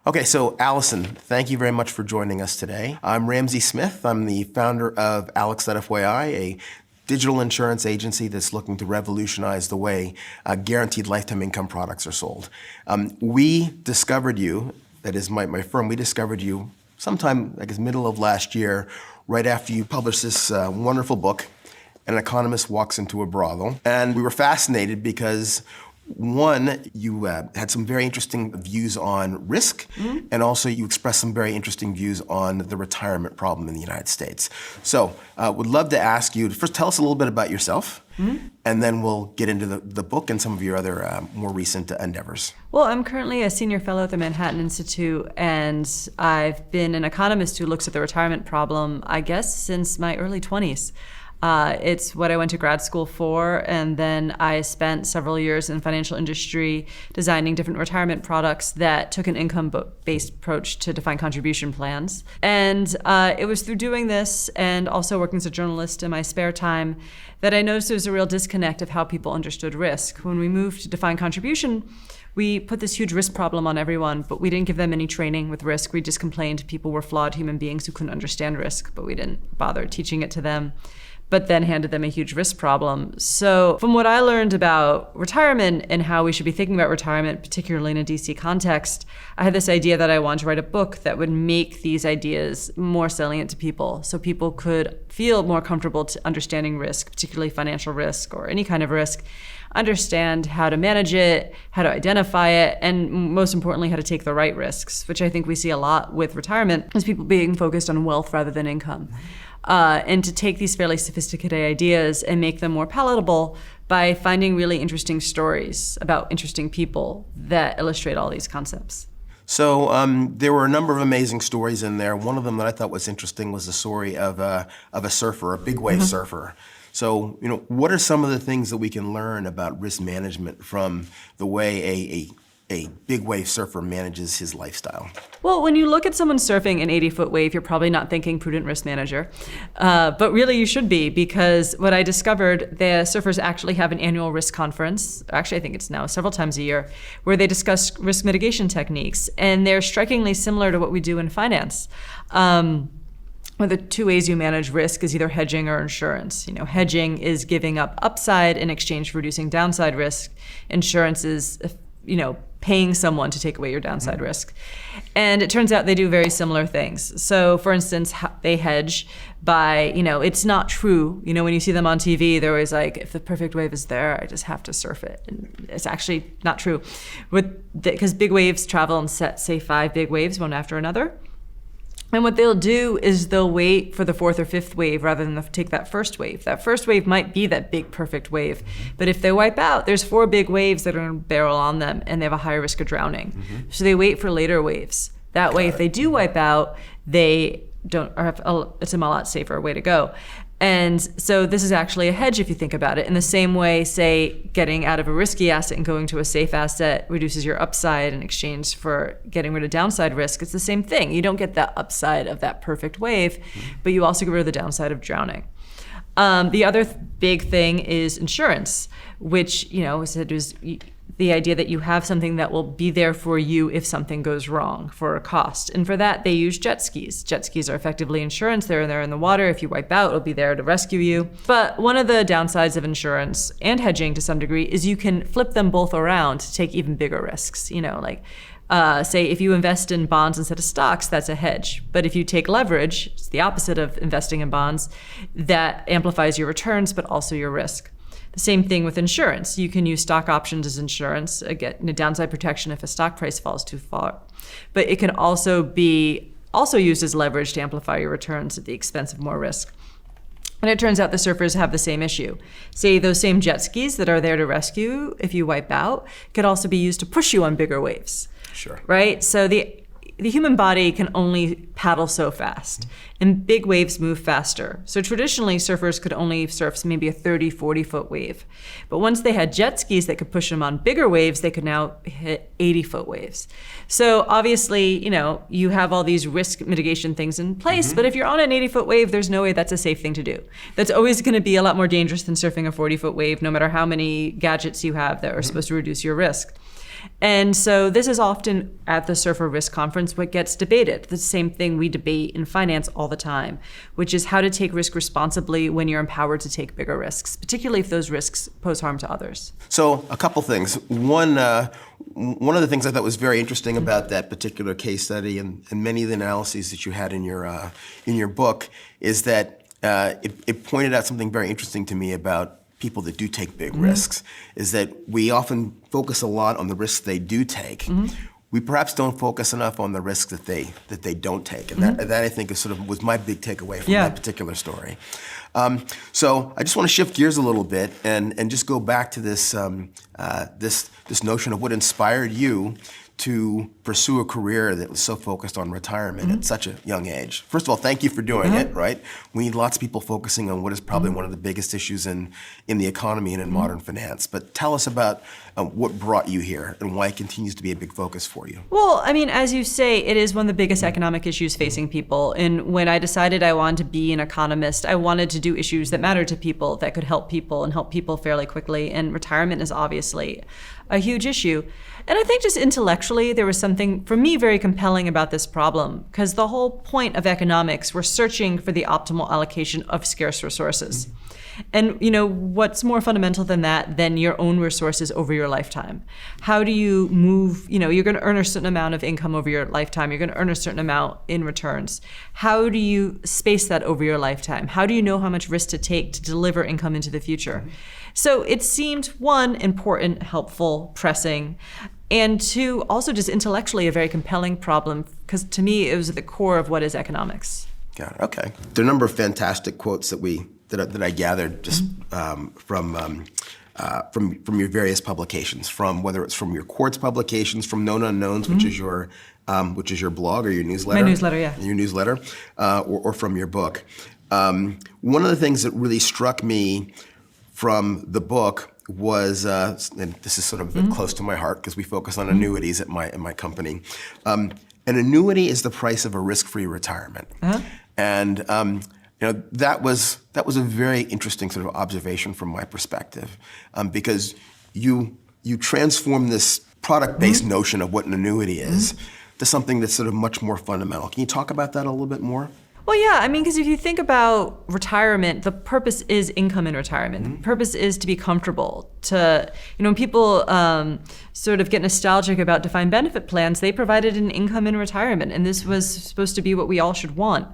Okay, so Allison, thank you very much for joining us today. I'm Ramsey Smith. I'm the founder of ALEX.fyi, a digital insurance agency that's looking to revolutionize the way guaranteed lifetime income products are sold. We discovered you, that is my firm, we discovered you sometime, I guess, middle of last year, right after you published this wonderful book, An Economist Walks into a Brothel. And we were fascinated because one, you had some very interesting views on risk, and also you expressed some very interesting views on the retirement problem in the United States. So would love to ask you to first tell us a little bit about yourself, and then we'll get into the book and some of your other more recent endeavors. Well, I'm currently a senior fellow at the Manhattan Institute, and I've been an economist who looks at the retirement problem, I guess, since my early 20s. It's what I went to grad school for, and then I spent several years in the financial industry designing different retirement products that took an income-based approach to defined contribution plans. And it was through doing this and also working as a journalist in my spare time that I noticed there was a real disconnect of how people understood risk. When we moved to defined contribution, we put this huge risk problem on everyone, but we didn't give them any training with risk. We just complained people were flawed human beings who couldn't understand risk, but we didn't bother teaching it to them, but then handed them a huge risk problem. So from what I learned about retirement and how we should be thinking about retirement, particularly in a DC context, I had this idea that I wanted to write a book that would make these ideas more salient to people so people could feel more comfortable to understanding risk, particularly financial risk or any kind of risk, understand how to manage it, how to identify it, and most importantly, how to take the right risks, which I think we see a lot with retirement, is people being focused on wealth rather than income. And to take these fairly sophisticated ideas and make them more palatable by finding really interesting stories about interesting people that illustrate all these concepts. So there were a number of amazing stories in there. One of them that I thought was interesting was the story of a surfer, a big wave surfer. So, what are some of the things that we can learn about risk management from the way a big wave surfer manages his lifestyle? Well, when you look at someone surfing an 80-foot wave, you're probably not thinking prudent risk manager. But really you should be, because what I discovered, the surfers actually have an annual risk conference. Actually, I think it's now several times a year, where they discuss risk mitigation techniques. And they're strikingly similar to what we do in finance. One of the two ways you manage risk is either hedging or insurance. Hedging is giving up upside in exchange for reducing downside risk. Insurance is, paying someone to take away your downside risk. And it turns out they do very similar things. So for instance, they hedge by, it's not true. When you see them on TV, they're always like, if the perfect wave is there, I just have to surf it. And it's actually not true. Because big waves travel in sets, say 5 big waves, one after another. And what they'll do is they'll wait for the 4th or 5th wave rather than take that first wave. That first wave might be that big perfect wave. But if they wipe out, there's 4 big waves that are going to barrel on them and they have a higher risk of drowning. So they wait for later waves. That way, if they do wipe out, they don't, it's a lot safer way to go. And so this is actually a hedge if you think about it. In the same way, say, getting out of a risky asset and going to a safe asset reduces your upside in exchange for getting rid of downside risk. It's the same thing. You don't get that upside of that perfect wave, but you also get rid of the downside of drowning. The other big thing is insurance, which, is the idea that you have something that will be there for you if something goes wrong for a cost. And for that, they use jet skis. Jet skis are effectively insurance. They're in the water. If you wipe out, it'll be there to rescue you. But one of the downsides of insurance and hedging to some degree is you can flip them both around to take even bigger risks. Say if you invest in bonds instead of stocks, that's a hedge. But if you take leverage, it's the opposite of investing in bonds, that amplifies your returns, but also your risk. The same thing with insurance. You can use stock options as insurance, get downside protection if a stock price falls too far. But it can also be used as leverage to amplify your returns at the expense of more risk. And it turns out the surfers have the same issue. Say those same jet skis that are there to rescue if you wipe out could also be used to push you on bigger waves. Sure. Right? So the human body can only paddle so fast, and big waves move faster. So traditionally, surfers could only surf maybe a 30, 40-foot wave. But once they had jet skis that could push them on bigger waves, they could now hit 80-foot waves. So obviously, you have all these risk mitigation things in place, but if you're on an 80-foot wave, there's no way that's a safe thing to do. That's always going to be a lot more dangerous than surfing a 40-foot wave, no matter how many gadgets you have that are supposed to reduce your risk. And so this is often at the Surfer Risk Conference what gets debated. The same thing we debate in finance all the time, which is how to take risk responsibly when you're empowered to take bigger risks, particularly if those risks pose harm to others. So a couple things. One of the things I thought was very interesting about that particular case study and many of the analyses that you had in your book is that it pointed out something very interesting to me about people that do take big risks, is that we often focus a lot on the risks they do take. We perhaps don't focus enough on the risks that they don't take, and that I think is was my big takeaway from that particular story. So I just want to shift gears a little bit and just go back to this this notion of what inspired you to pursue a career that was so focused on retirement at such a young age. First of all, thank you for doing it, right? We need lots of people focusing on what is probably one of the biggest issues in the economy and in modern finance. But tell us about what brought you here and why it continues to be a big focus for you. Well, I mean, as you say, it is one of the biggest economic issues facing people. And when I decided I wanted to be an economist, I wanted to do issues that matter to people, that could help people and help people fairly quickly. And retirement is obviously a huge issue. And I think just intellectually, there was something, for me, very compelling about this problem, because the whole point of economics, we're searching for the optimal allocation of scarce resources. And, what's more fundamental than that than your own resources over your lifetime? How do you move, you're going to earn a certain amount of income over your lifetime. You're going to earn a certain amount in returns. How do you space that over your lifetime? How do you know how much risk to take to deliver income into the future? So it seemed, one, important, helpful, pressing, and two, also just intellectually a very compelling problem, because to me, it was at the core of what is economics. Got it. Okay. There are a number of fantastic quotes that I gathered just from your various publications, from whether it's from your Quartz publications, from Known Unknowns, which is your blog or your newsletter. My newsletter, yeah. Your newsletter, or from your book. One of the things that really struck me from the book was, and this is sort of close to my heart because we focus on annuities at my company. An annuity is the price of a risk-free retirement, and that was a very interesting sort of observation from my perspective, because you transform this product-based notion of what an annuity is to something that's sort of much more fundamental. Can you talk about that a little bit more? Well, yeah, I mean, because if you think about retirement, the purpose is income in retirement. The purpose is to be comfortable. When people sort of get nostalgic about defined benefit plans, they provided an income in retirement, and this was supposed to be what we all should want.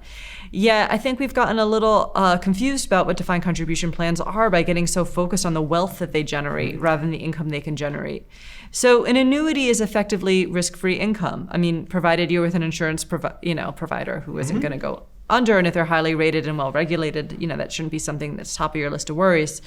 Yeah, I think we've gotten a little confused about what defined contribution plans are by getting so focused on the wealth that they generate rather than the income they can generate. So an annuity is effectively risk-free income. I mean, provided you're with an insurance provider who isn't going to go under, and if they're highly rated and well-regulated, that shouldn't be something that's top of your list of worries.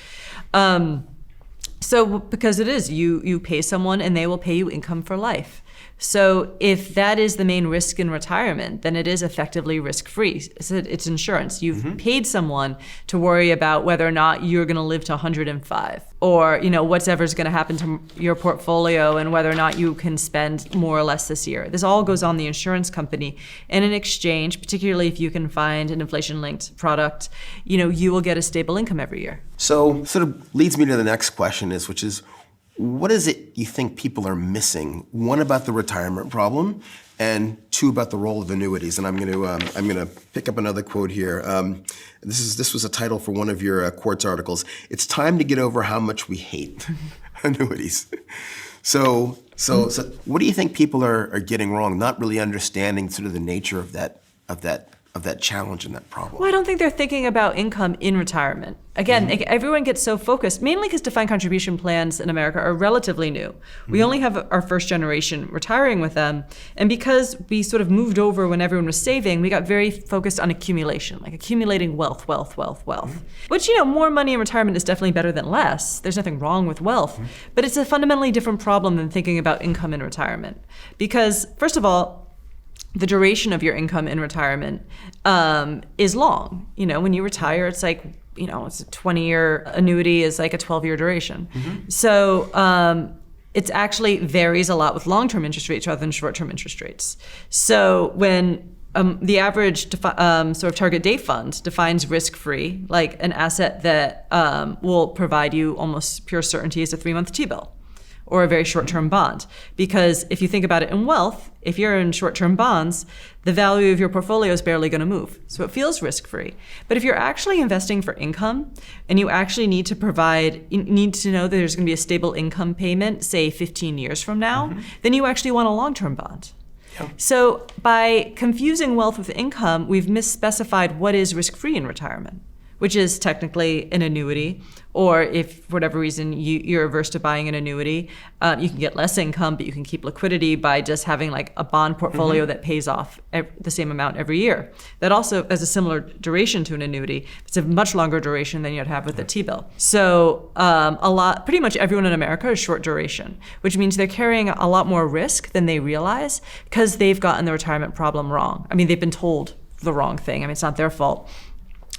So because it is, you pay someone and they will pay you income for life. So if that is the main risk in retirement, then it is effectively risk-free. It's insurance. You've paid someone to worry about whether or not you're going to live to 105, or whatever's going to happen to your portfolio and whether or not you can spend more or less this year. This all goes on the insurance company, and in exchange, particularly if you can find an inflation-linked product, you will get a stable income every year. So sort of leads me to the next question, which is, what is it you think people are missing? One, about the retirement problem, and two, about the role of annuities. And I'm going to pick up another quote here. This was a title for one of your Quartz articles. It's time to get over how much we hate annuities. So what do you think people are getting wrong? Not really understanding sort of the nature of that challenge and that problem. Well, I don't think they're thinking about income in retirement. Again, everyone gets so focused, mainly because defined contribution plans in America are relatively new. We only have our first generation retiring with them. And because we sort of moved over when everyone was saving, we got very focused on accumulation, like accumulating wealth. Which, more money in retirement is definitely better than less. There's nothing wrong with wealth. But it's a fundamentally different problem than thinking about income in retirement. Because, first of all, the duration of your income in retirement is long. When you retire, it's like, it's a 20-year annuity is like a 12-year duration. So it actually varies a lot with long-term interest rates rather than short-term interest rates. So when the average sort of target date fund defines risk-free, like an asset that will provide you almost pure certainty as a 3-month T-bill. or a very short-term bond. Because if you think about it in wealth, if you're in short-term bonds, the value of your portfolio is barely going to move. So it feels risk-free. But if you're actually investing for income and you actually need to know that there's going to be a stable income payment, say 15 years from now, then you actually want a long-term bond. Yeah. So by confusing wealth with income, we've misspecified what is risk-free in retirement, which is technically an annuity, or if for whatever reason you're averse to buying an annuity, you can get less income, but you can keep liquidity by just having like a bond portfolio that pays off the same amount every year. That also has a similar duration to an annuity. It's a much longer duration than you'd have with a T-bill. So pretty much everyone in America is short duration, which means they're carrying a lot more risk than they realize because they've gotten the retirement problem wrong. I mean, they've been told the wrong thing. I mean, it's not their fault,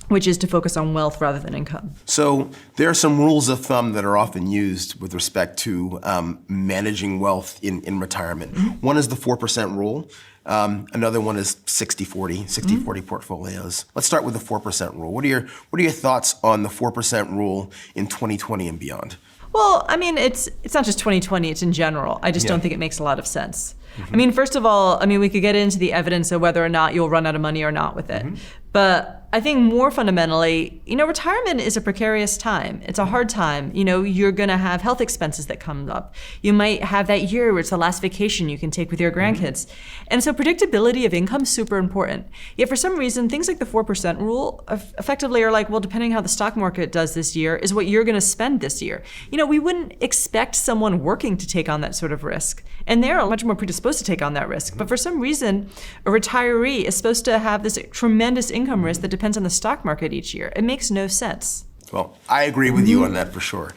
which is to focus on wealth rather than income. So there are some rules of thumb that are often used with respect to managing wealth in retirement. One is the 4% rule. Another one is 60-40, 60-40 portfolios. Let's start with the 4% rule. What are your thoughts on the 4% rule in 2020 and beyond? Well, I mean, it's not just 2020, it's in general. I just don't think it makes a lot of sense. I mean, first of all, we could get into the evidence of whether or not you'll run out of money or not with it. But I think more fundamentally, retirement is a precarious time. It's a hard time. You're going to have health expenses that come up. You might have that year where it's the last vacation you can take with your grandkids. And so predictability of income is super important. Yet for some reason, things like the 4% rule effectively are like, well, depending how the stock market does this year is what you're going to spend this year. We wouldn't expect someone working to take on that sort of risk. And they're much more predisposed to take on that risk. But for some reason, a retiree is supposed to have this tremendous income risk that depends on the stock market each year. It makes no sense. Well, I agree with you on that for sure.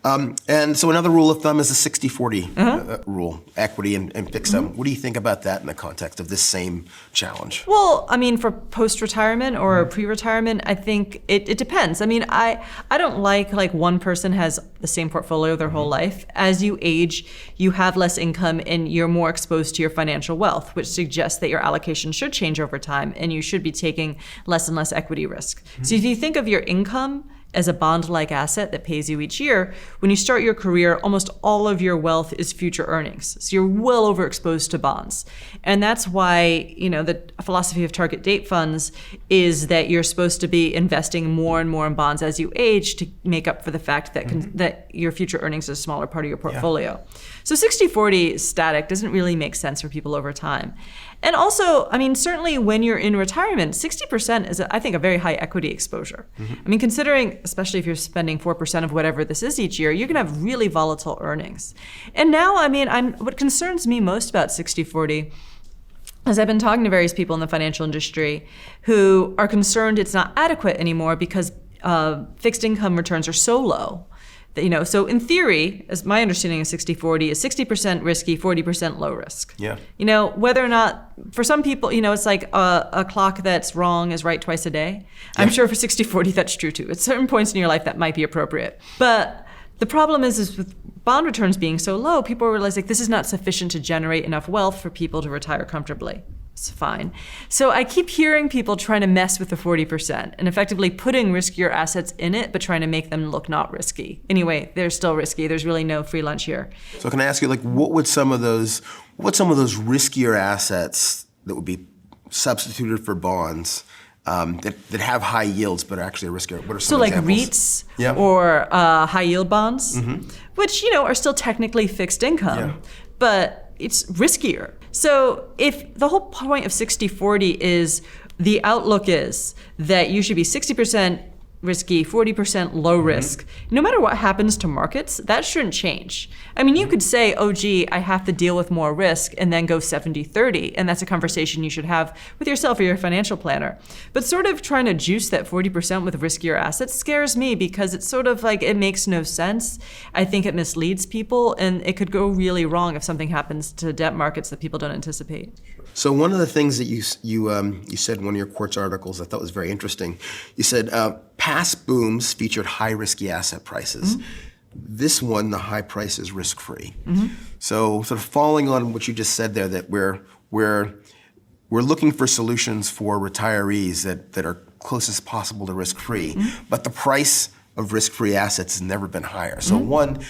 And so another rule of thumb is the 60-40 rule, equity and fixed income. What do you think about that in the context of this same challenge? Well, for post-retirement or pre-retirement, I think it depends. I don't like one person has the same portfolio their whole life. As you age, you have less income and you're more exposed to your financial wealth, which suggests that your allocation should change over time and you should be taking less and less equity risk. So if you think of your income as a bond-like asset that pays you each year, when you start your career, almost all of your wealth is future earnings. So you're well overexposed to bonds. And that's why, the philosophy of target date funds is that you're supposed to be investing more and more in bonds as you age to make up for the fact that that your future earnings is a smaller part of your portfolio. So 60-40 static doesn't really make sense for people over time. And also, certainly when you're in retirement, 60% is, I think, a very high equity exposure. Considering, especially if you're spending 4% of whatever this is each year, you're going to have really volatile earnings. And now, what concerns me most about 60-40 is I've been talking to various people in the financial industry who are concerned it's not adequate anymore because fixed income returns are so low. So in theory, as my understanding of 60-40 is 60% risky, 40% low risk. Yeah. Whether or not, for some people, it's like a clock that's wrong is right twice a day. I'm sure for 60-40 that's true too. At certain points in your life that might be appropriate. But the problem is with bond returns being so low, people realize this is not sufficient to generate enough wealth for people to retire comfortably. It's fine. So I keep hearing people trying to mess with the 40% and effectively putting riskier assets in it, but trying to make them look not risky. Anyway, they're still risky. There's really no free lunch here. So can I ask you, what some of those riskier assets that would be substituted for bonds that have high yields but are actually riskier? What are some examples? REITs or high yield bonds, which are still technically fixed income, but it's riskier. So if the whole point of 60-40 is the outlook is that you should be 60% risky, 40% low risk, no matter what happens to markets, that shouldn't change. You could say, oh, gee, I have to deal with more risk and then go 70-30. And that's a conversation you should have with yourself or your financial planner. But sort of trying to juice that 40% with riskier assets scares me because it's sort of it makes no sense. I think it misleads people and it could go really wrong if something happens to debt markets that people don't anticipate. So one of the things that you said in one of your Quartz articles I thought was very interesting, you said past booms featured high risky asset prices. This one, the high price is risk-free. So sort of following on what you just said there, that we're looking for solutions for retirees that are closest possible to risk-free, but the price of risk-free assets has never been higher. So one,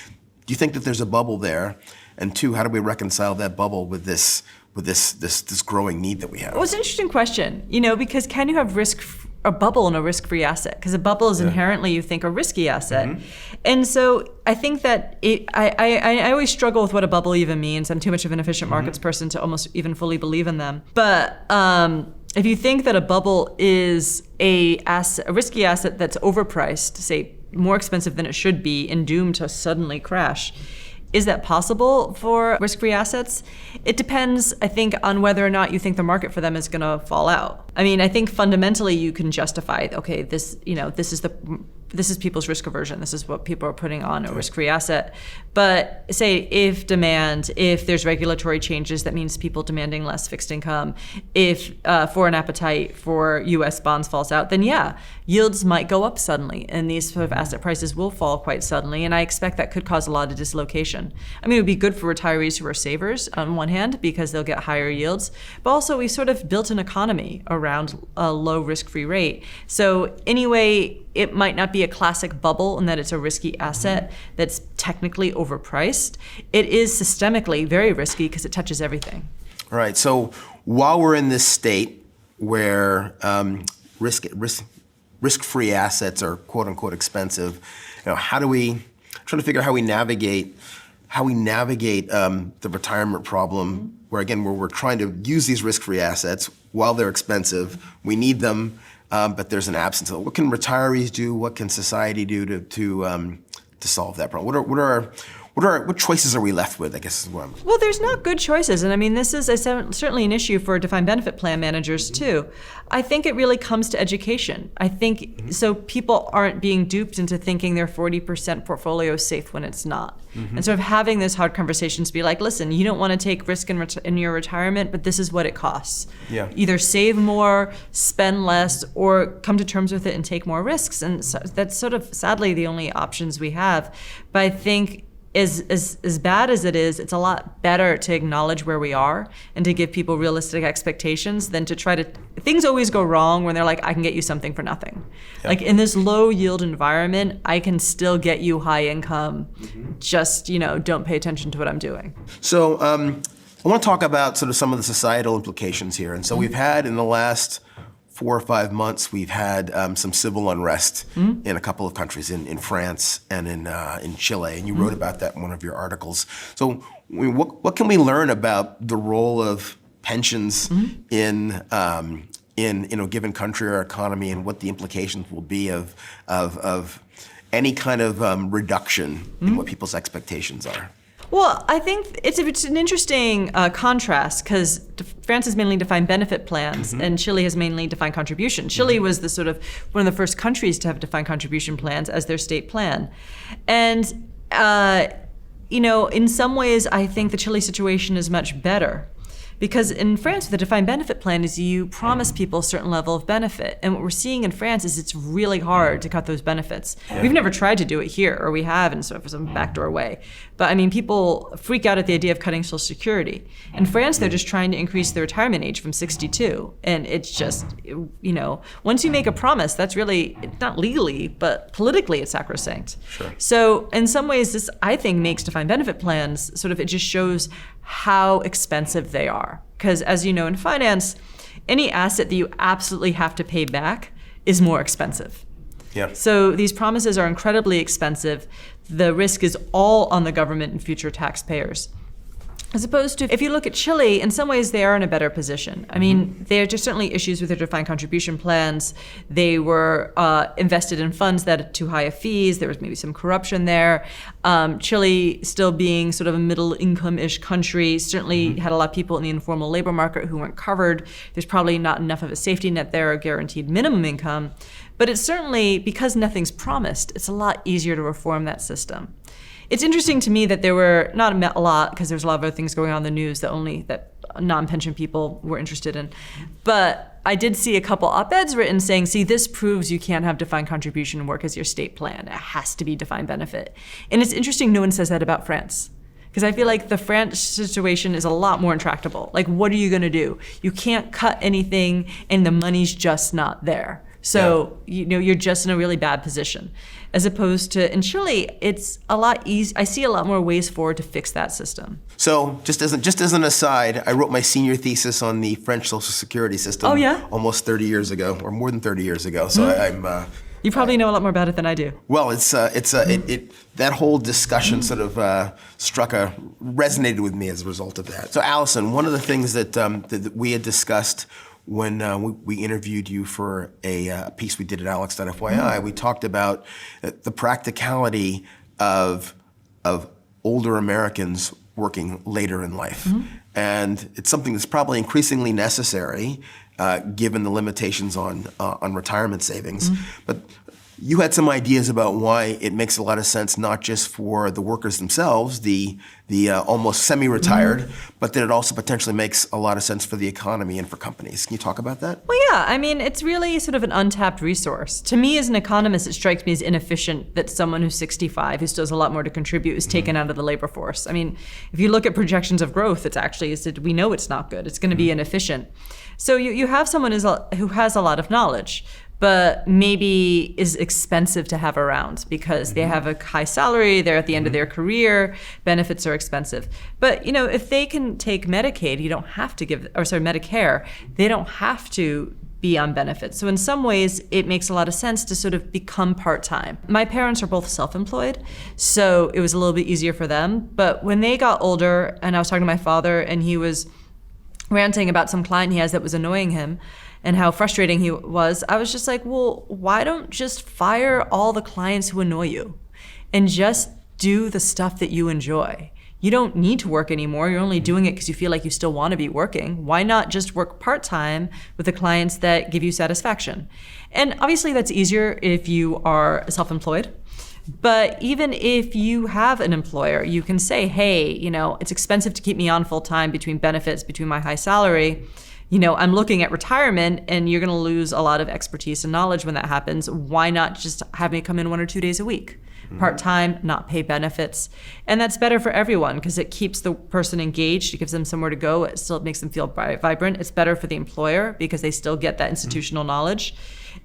you think that there's a bubble there? And two, how do we reconcile that bubble with this growing need that we have? Well, it's an interesting question, because can you have a bubble in a risk-free asset? Because a bubble is inherently, you think, a risky asset. Mm-hmm. And so I think that I always struggle with what a bubble even means. I'm too much of an efficient markets person to almost even fully believe in them. But if you think that a bubble is a risky asset that's overpriced, say more expensive than it should be and doomed to suddenly crash, is that possible for risk-free assets? It depends, I think, on whether or not you think the market for them is going to fall out. I mean, I think fundamentally you can justify, okay, this is people's risk aversion. This is what people are putting on a risk-free asset. But say if there's regulatory changes, that means people demanding less fixed income. If foreign appetite for U.S. bonds falls out, then yields might go up suddenly, and these sort of asset prices will fall quite suddenly. And I expect that could cause a lot of dislocation. I mean, it would be good for retirees who are savers on one hand because they'll get higher yields, but also we sort of built an economy around a low risk-free rate. So anyway, it might not be a classic bubble in that it's a risky asset that's technically overpriced. It is systemically very risky because it touches everything. All right. So while we're in this state where risk-free assets are quote unquote expensive, how do we try to figure out how we navigate the retirement problem where we're trying to use these risk-free assets while they're expensive. We need them. But there's an absence of it. What can retirees do? What can society do to solve that problem? What choices are we left with, I guess is what I'm... Well, there's not good choices. And I mean, this is certainly an issue for defined benefit plan managers too. I think it really comes to education. I think so people aren't being duped into thinking their 40% portfolio is safe when it's not. And sort of having those hard conversations be like, listen, you don't want to take risk in your retirement, but this is what it costs. Yeah. Either save more, spend less, or come to terms with it and take more risks. And so that's sort of sadly the only options we have. But I think as bad as it is, it's a lot better to acknowledge where we are and to give people realistic expectations than to try to, things always go wrong when they're like, I can get you something for nothing. Yeah. Like in this low yield environment, I can still get you high income, just, don't pay attention to what I'm doing. So I want to talk about sort of some of the societal implications here. And so we've had in the last 4 or 5 months, we've had some civil unrest in a couple of countries, in France and in Chile, and you wrote about that in one of your articles. So, what can we learn about the role of pensions in a given country or economy, and what the implications will be of any kind of reduction in what people's expectations are? Well, I think it's an interesting contrast because France has mainly defined benefit plans and Chile has mainly defined contribution. Chile was the sort of one of the first countries to have defined contribution plans as their state plan. And, in some ways, I think the Chile situation is much better. Because in France, the defined benefit plan is you promise people a certain level of benefit. And what we're seeing in France is it's really hard to cut those benefits. Yeah. We've never tried to do it here, or we have in sort of some backdoor way. But I mean, people freak out at the idea of cutting Social Security. In France, they're just trying to increase the retirement age from 62. And it's just, once you make a promise, that's really, not legally, but politically it's sacrosanct. Sure. So in some ways, this, I think, makes defined benefit plans sort of, it just shows how expensive they are. Because as you know in finance, any asset that you absolutely have to pay back is more expensive. Yeah. So these promises are incredibly expensive. The risk is all on the government and future taxpayers. As opposed to, if you look at Chile, in some ways they are in a better position. I mean, there are just certainly issues with their defined contribution plans. They were invested in funds that had too high of fees. There was maybe some corruption there. Chile, still being sort of a middle income-ish country, certainly had a lot of people in the informal labor market who weren't covered. There's probably not enough of a safety net there, or guaranteed minimum income. But it's certainly, because nothing's promised, it's a lot easier to reform that system. It's interesting to me that there were, not a lot, because there's a lot of other things going on in the news that non-pension people were interested in. But I did see a couple op-eds written saying, see, this proves you can't have defined contribution work as your state plan. It has to be defined benefit. And it's interesting no one says that about France. Because I feel like the French situation is a lot more intractable. Like, what are you going to do? You can't cut anything, and the money's just not there. So, you're just in a really bad position. As opposed to, and surely it's a lot easier. I see a lot more ways forward to fix that system. So just as an aside, I wrote my senior thesis on the French Social Security system almost 30 years ago, or more than 30 years ago. So You probably know a lot more about it than I do. Well, that whole discussion sort of resonated with me as a result of that. So Allison, one of the things that we had discussed when we interviewed you for a piece we did at ALEX.fyi, we talked about the practicality of older Americans working later in life. And it's something that's probably increasingly necessary given the limitations on retirement savings. But you had some ideas about why it makes a lot of sense, not just for the workers themselves, the almost semi-retired, but that it also potentially makes a lot of sense for the economy and for companies. Can you talk about that? Well, yeah. I mean, it's really sort of an untapped resource. To me, as an economist, it strikes me as inefficient that someone who's 65, who still has a lot more to contribute, is taken out of the labor force. I mean, if you look at projections of growth, we know it's not good. It's going to be inefficient. So you have someone who has a lot of knowledge, but maybe is expensive to have around because they have a high salary, they're at the end of their career, benefits are expensive. But if they can take Medicaid, you don't have to Medicare, they don't have to be on benefits. So in some ways, it makes a lot of sense to sort of become part-time. My parents are both self-employed, so it was a little bit easier for them. But when they got older, and I was talking to my father, and he was ranting about some client he has that was annoying him, and how frustrating he was, I was just like, well, why don't just fire all the clients who annoy you and just do the stuff that you enjoy? You don't need to work anymore. You're only doing it because you feel like you still want to be working. Why not just work part-time with the clients that give you satisfaction? And obviously that's easier if you are self-employed. But even if you have an employer, you can say, hey, it's expensive to keep me on full-time between benefits, between my high salary. I'm looking at retirement and you're going to lose a lot of expertise and knowledge when that happens. Why not just have me come in 1 or 2 days a week? Part-time, not pay benefits. And that's better for everyone because it keeps the person engaged. It gives them somewhere to go. It still makes them feel vibrant. It's better for the employer because they still get that institutional knowledge.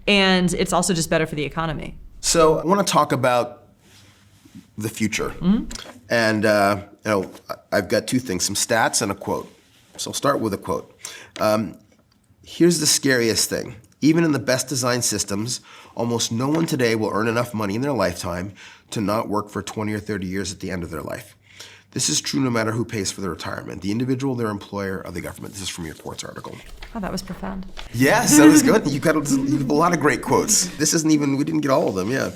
And it's also just better for the economy. So I want to talk about the future. And I've got two things, some stats and a quote. So I'll start with a quote. Here's the scariest thing. Even in the best designed systems, almost no one today will earn enough money in their lifetime to not work for 20 or 30 years at the end of their life. This is true no matter who pays for their retirement, the individual, their employer, or the government. This is from your Quartz article. Oh, that was profound. Yes, that was good. You got a lot of great quotes. We didn't get all of them, yeah.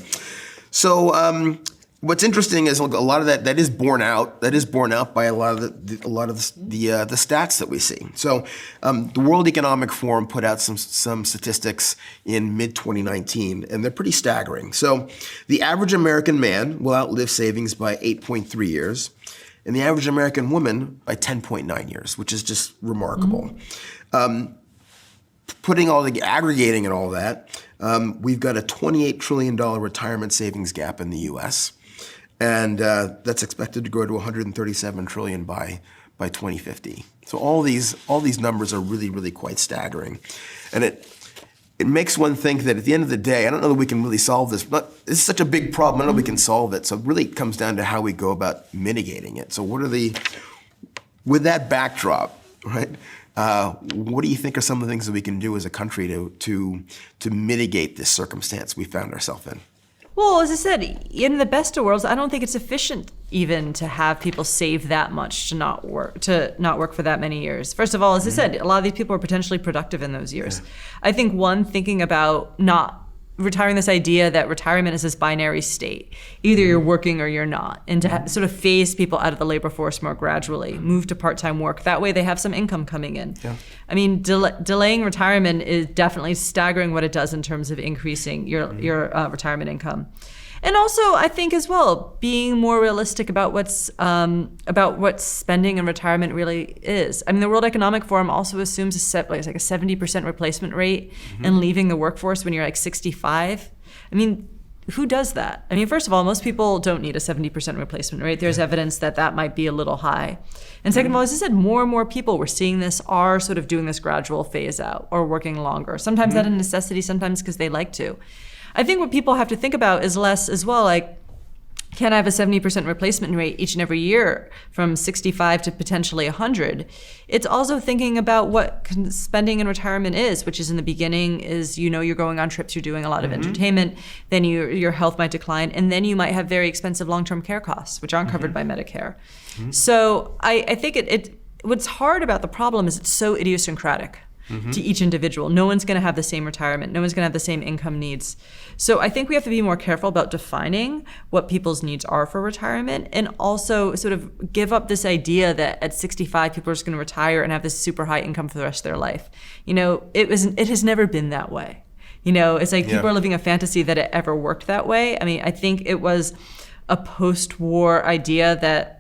So what's interesting is a lot of that is borne out. That is borne out by a lot of the stats that we see. So the World Economic Forum put out some statistics in mid-2019, and they're pretty staggering. So the average American man will outlive savings by 8.3 years, and the average American woman by 10.9 years, which is just remarkable. Aggregating and all that, we've got a $28 trillion retirement savings gap in the U.S., and that's expected to grow to $137 trillion by 2050. So all these numbers are really, really quite staggering, and it makes one think that at the end of the day, I don't know that we can really solve this. But this is such a big problem. I don't know if we can solve it. So it really comes down to how we go about mitigating it. So with that backdrop, right? What do you think are some of the things that we can do as a country to mitigate this circumstance we found ourselves in? Well, as I said, in the best of worlds, I don't think it's efficient even to have people save that much to not work for that many years. First of all, as I said, a lot of these people are potentially productive in those years. Yeah. I think thinking about not retiring this idea that retirement is this binary state. Either you're working or you're not. And to sort of phase people out of the labor force more gradually, move to part-time work. That way they have some income coming in. Yeah. I mean, delaying retirement is definitely staggering what it does in terms of increasing your retirement income. And also, I think as well, being more realistic about what spending in retirement really is. I mean, the World Economic Forum also assumes like a 70% replacement rate and leaving the workforce when you're like 65. I mean, who does that? I mean, first of all, most people don't need a 70% replacement rate. There's evidence that that might be a little high. And second of all, as I said, more and more people, we're seeing this, are sort of doing this gradual phase out or working longer. Sometimes out of necessity, sometimes because they like to. I think what people have to think about is less as well, like, can I have a 70% replacement rate each and every year from 65 to potentially 100? It's also thinking about what spending in retirement is, which is in the beginning is, you're going on trips, you're doing a lot of entertainment, then your health might decline, and then you might have very expensive long-term care costs, which aren't covered by Medicare. So I think what's hard about the problem is it's so idiosyncratic to each individual. No one's going to have the same retirement. No one's going to have the same income needs. So I think we have to be more careful about defining what people's needs are for retirement, and also sort of give up this idea that at 65 people are just going to retire and have this super high income for the rest of their life. It has never been that way. It's like people are living a fantasy that it ever worked that way. I mean, I think it was a post-war idea that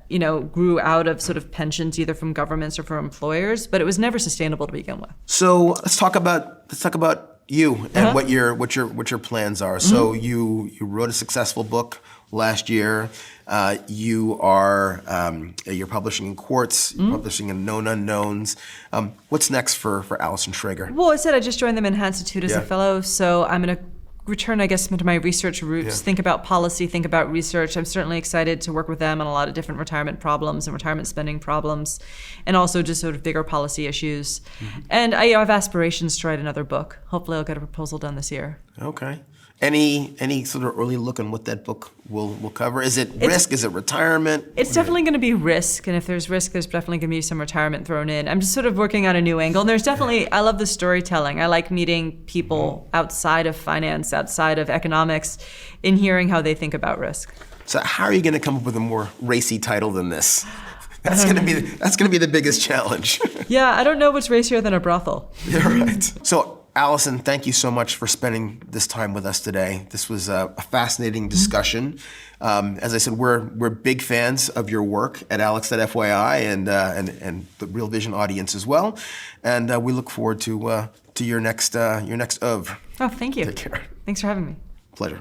grew out of sort of pensions either from governments or from employers, but it was never sustainable to begin with. So let's talk about you and what your plans are. So you wrote a successful book last year. You're publishing in Quartz, publishing in Known Unknowns. What's next for Allison Schrager? Well, I said I just joined the Manhattan Institute as a fellow, so I'm going to return, I guess, to my research roots, think about policy, think about research. I'm certainly excited to work with them on a lot of different retirement problems and retirement spending problems, and also just sort of bigger policy issues. And I have aspirations to write another book. Hopefully I'll get a proposal done this year. Okay. Any sort of early look on what that book will cover? Is it risk? Is it retirement? It's definitely going to be risk, and if there's risk, there's definitely going to be some retirement thrown in. I'm just sort of working on a new angle, and there's definitely, I love the storytelling. I like meeting people outside of finance, outside of economics, and hearing how they think about risk. So how are you going to come up with a more racy title than this? That's going to be the biggest challenge. Yeah, I don't know what's racier than a brothel. Yeah, right. So Allison, thank you so much for spending this time with us today. This was a fascinating discussion. As I said, we're big fans of your work at ALEX.fyi and the Real Vision audience as well. And we look forward to your next oeuvre. Oh, thank you. Take care. Thanks for having me. Pleasure.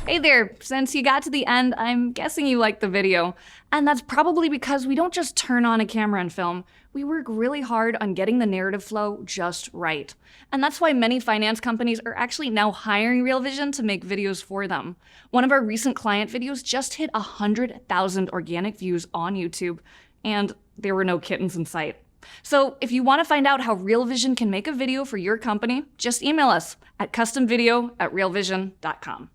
Hey there, since you got to the end, I'm guessing you liked the video. And that's probably because we don't just turn on a camera and film. We work really hard on getting the narrative flow just right. And that's why many finance companies are actually now hiring Real Vision to make videos for them. One of our recent client videos just hit 100,000 organic views on YouTube, and there were no kittens in sight. So if you want to find out how Real Vision can make a video for your company, just email us at customvideo@realvision.com.